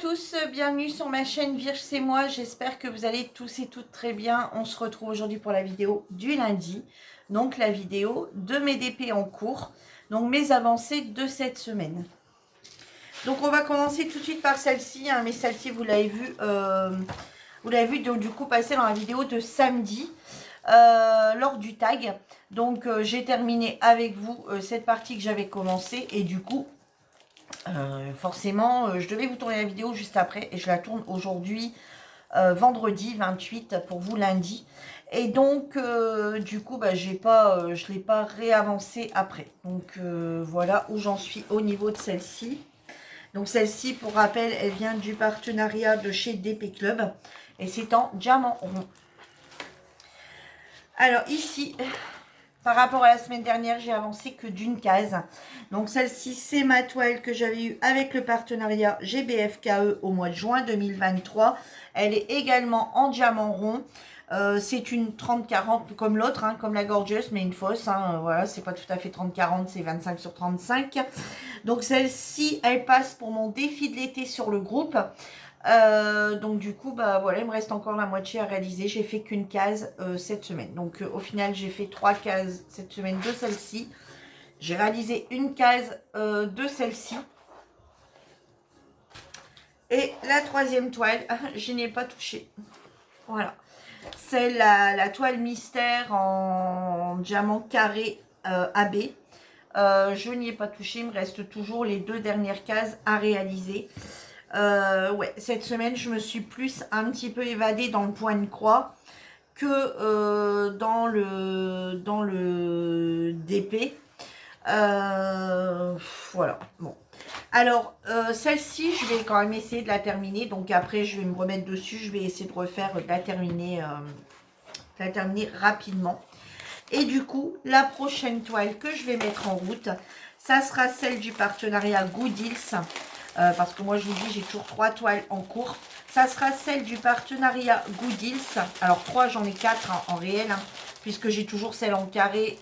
tous, bienvenue sur ma chaîne Vierge c'est moi, j'espère que vous allez tous et toutes très bien. On se retrouve aujourd'hui pour la vidéo du lundi, donc la vidéo de mes DP en cours, donc mes avancées de cette semaine. Donc on va commencer tout de suite par celle-ci, hein, mais celle-ci vous l'avez vu donc, du coup passer dans la vidéo de samedi. Lors du tag, donc j'ai terminé avec vous cette partie que j'avais commencé et du coup forcément je devais vous tourner la vidéo juste après et je la tourne aujourd'hui vendredi 28 pour vous lundi et donc du coup bah, je l'ai pas réavancé après, donc voilà où j'en suis au niveau de celle-ci. Donc celle-ci, pour rappel, elle vient du partenariat de chez DP Club et c'est en diamant rond. Alors ici, par rapport à la semaine dernière, j'ai avancé que d'une case. Donc celle-ci, c'est ma toile que j'avais eue avec le partenariat GBFKE au mois de juin 2023. Elle est également en diamant rond. C'est une 30-40 comme l'autre, hein, comme la Gorgeous, mais une fausse. Hein, voilà, c'est pas tout à fait 30-40, c'est 25 sur 35. Donc celle-ci, elle passe pour mon défi de l'été sur le groupe. Donc du coup bah voilà, il me reste encore la moitié à réaliser. J'ai fait qu'une case cette semaine, donc au final j'ai fait 3 cases cette semaine de celle-ci. J'ai réalisé une case de celle-ci et la troisième toile je n'ai pas touché. Voilà, c'est la toile mystère en diamant carré AB. Je n'y ai pas touché, il me reste toujours les deux dernières cases à réaliser. Ouais, cette semaine, je me suis plus un petit peu évadée dans le point de croix que dans le DP. Voilà, bon. Alors, celle-ci, je vais quand même essayer de la terminer. Donc après, je vais me remettre dessus. Je vais essayer de refaire, de la terminer rapidement. Et du coup, la prochaine toile que je vais mettre en route, ça sera celle du partenariat Goodills. Parce que moi, je vous dis, j'ai toujours 3 toiles en cours. Ça sera celle du partenariat Goodills. Alors, 3, j'en ai 4 hein, en réel, hein, puisque j'ai toujours celle en carré.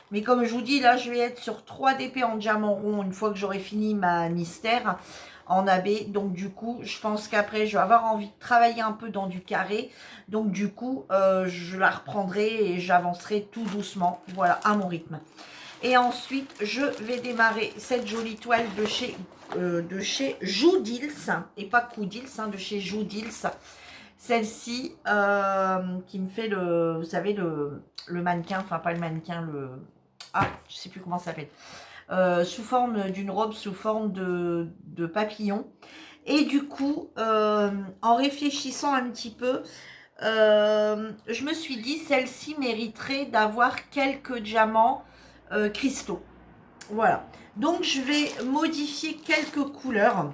Mais comme je vous dis, là, je vais être sur 3 DP en diamant rond une fois que j'aurai fini ma mystère en AB. Donc, du coup, je pense qu'après, je vais avoir envie de travailler un peu dans du carré. Donc, du coup, je la reprendrai et j'avancerai tout doucement. Voilà, à mon rythme. Et ensuite, je vais démarrer cette jolie toile de chez Joudils, et pas Coudils, hein, de chez Joudils. Celle-ci qui me fait le, vous savez, le mannequin, enfin pas le mannequin, je sais plus comment ça s'appelle. Sous forme d'une robe, sous forme de papillon. Et du coup, en réfléchissant un petit peu, je me suis dit, celle-ci mériterait d'avoir quelques diamants cristaux. Voilà. Donc, je vais modifier quelques couleurs.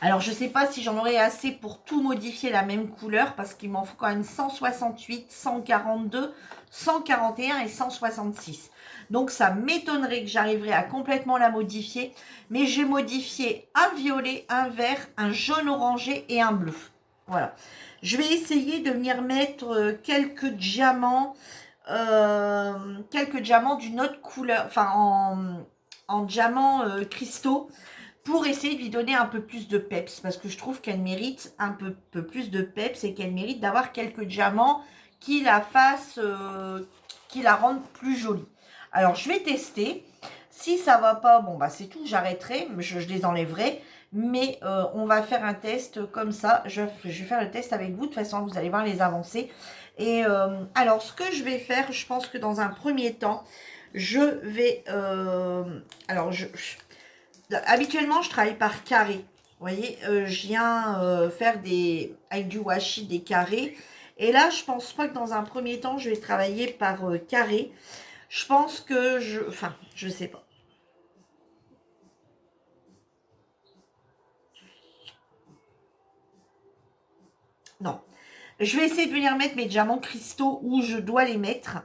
Alors, je ne sais pas si j'en aurai assez pour tout modifier la même couleur, parce qu'il m'en faut quand même 168, 142, 141 et 166. Donc, ça m'étonnerait que j'arriverai à complètement la modifier. Mais j'ai modifié un violet, un vert, un jaune orangé et un bleu. Voilà. Je vais essayer de venir mettre quelques diamants d'une autre couleur, enfin en diamants cristaux, pour essayer de lui donner un peu plus de peps, parce que je trouve qu'elle mérite un peu plus de peps et qu'elle mérite d'avoir quelques diamants qui la fassent, qui la rendent plus jolie. Alors je vais tester. Si ça va pas, bon bah c'est tout, j'arrêterai, je les enlèverai. Mais on va faire un test comme ça. Je vais faire le test avec vous. De toute façon, vous allez voir les avancées. Et alors, ce que je vais faire, je pense que dans un premier temps, je vais... habituellement, je travaille par carré. Vous voyez, je viens faire avec du washi des carrés. Et là, je pense pas que dans un premier temps, je vais travailler par carré. Je pense que enfin, je sais pas. Non. Je vais essayer de venir mettre mes diamants cristaux où je dois les mettre.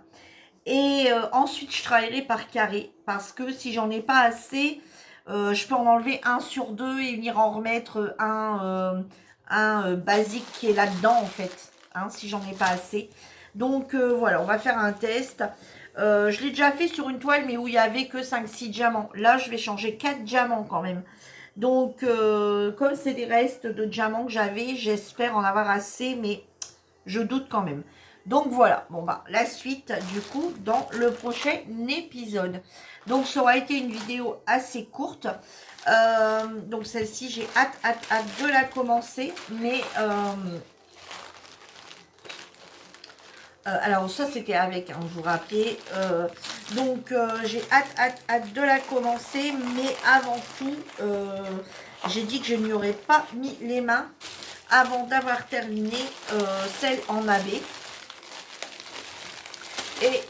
Et ensuite, je travaillerai par carré. Parce que si j'en ai pas assez, je peux en enlever un sur deux et venir en remettre un basique qui est là-dedans, en fait. Hein, si j'en ai pas assez. Donc, voilà, on va faire un test. Je l'ai déjà fait sur une toile, mais où il n'y avait que 5-6 diamants. Là, je vais changer 4 diamants quand même. Donc, comme c'est des restes de diamants que j'avais, j'espère en avoir assez, mais je doute quand même. Donc voilà, bon bah la suite du coup dans le prochain épisode. Donc ça aura été une vidéo assez courte. Donc celle-ci, j'ai hâte de la commencer. Mais alors ça c'était avec, hein, vous vous rappelez. Donc j'ai hâte de la commencer. Mais avant tout, j'ai dit que je n'y aurais pas mis les mains avant d'avoir terminé celle en AB. Et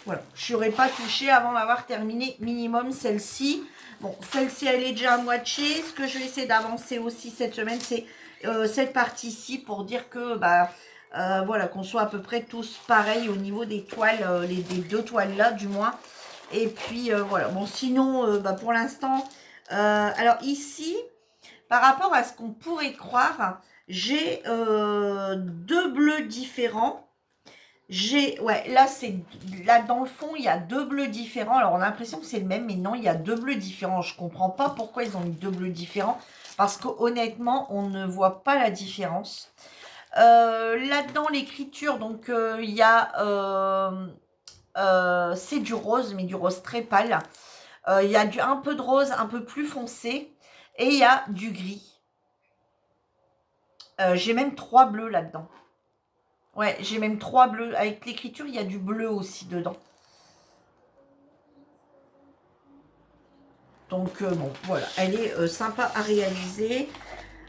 voilà, je n'aurais pas touché avant d'avoir terminé minimum celle-ci. Bon, celle-ci, elle est déjà à moitié. Ce que je vais essayer d'avancer aussi cette semaine, c'est cette partie-ci pour dire que, bah, voilà, qu'on soit à peu près tous pareils au niveau des toiles, des deux toiles-là, du moins. Et puis, voilà. Bon, sinon, bah, pour l'instant, alors ici, par rapport à ce qu'on pourrait croire, j'ai deux bleus différents. Ouais, là dans le fond, il y a deux bleus différents. Alors, on a l'impression que c'est le même, mais non, il y a deux bleus différents. Je comprends pas pourquoi ils ont mis deux bleus différents. Parce que honnêtement, on ne voit pas la différence. Là-dedans, l'écriture, donc, il y a... c'est du rose, mais du rose très pâle. Il y a un peu de rose, un peu plus foncé. Et il y a du gris. J'ai même 3 bleus là-dedans. Ouais, j'ai même 3 bleus. Avec l'écriture, il y a du bleu aussi dedans. Donc, bon, voilà. Elle est sympa à réaliser.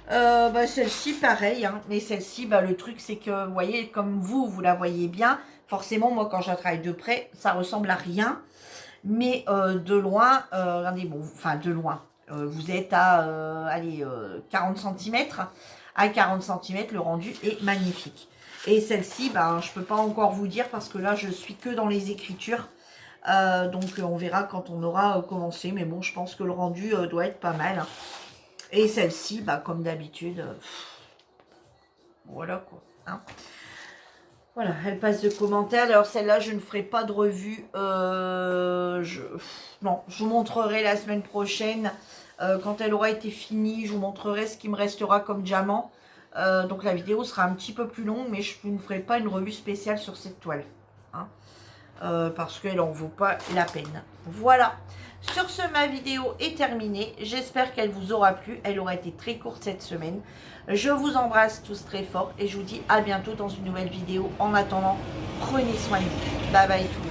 Bah, celle-ci, pareil. Hein, mais celle-ci, bah, le truc, c'est que, vous voyez, comme vous la voyez bien, forcément, moi, quand je la travaille de près, ça ressemble à rien. Mais de loin, regardez, bon, enfin, de loin. Vous êtes à, allez, 40 cm. À 40 cm, le rendu est magnifique. Et celle-ci, ben, je ne peux pas encore vous dire parce que là, je suis que dans les écritures. Donc, on verra quand on aura commencé. Mais bon, je pense que le rendu doit être pas mal. Et celle-ci, bah, comme d'habitude, voilà quoi. Hein. Voilà, elle passe de commentaires. Alors, celle-là, je ne ferai pas de revue. Non, je vous montrerai la semaine prochaine. Quand elle aura été finie, je vous montrerai ce qui me restera comme diamant. Donc la vidéo sera un petit peu plus longue, mais je ne ferai pas une revue spéciale sur cette toile. Hein, parce qu'elle n'en vaut pas la peine. Voilà. Sur ce, ma vidéo est terminée. J'espère qu'elle vous aura plu. Elle aura été très courte cette semaine. Je vous embrasse tous très fort et je vous dis à bientôt dans une nouvelle vidéo. En attendant, prenez soin de vous. Bye bye tout le monde.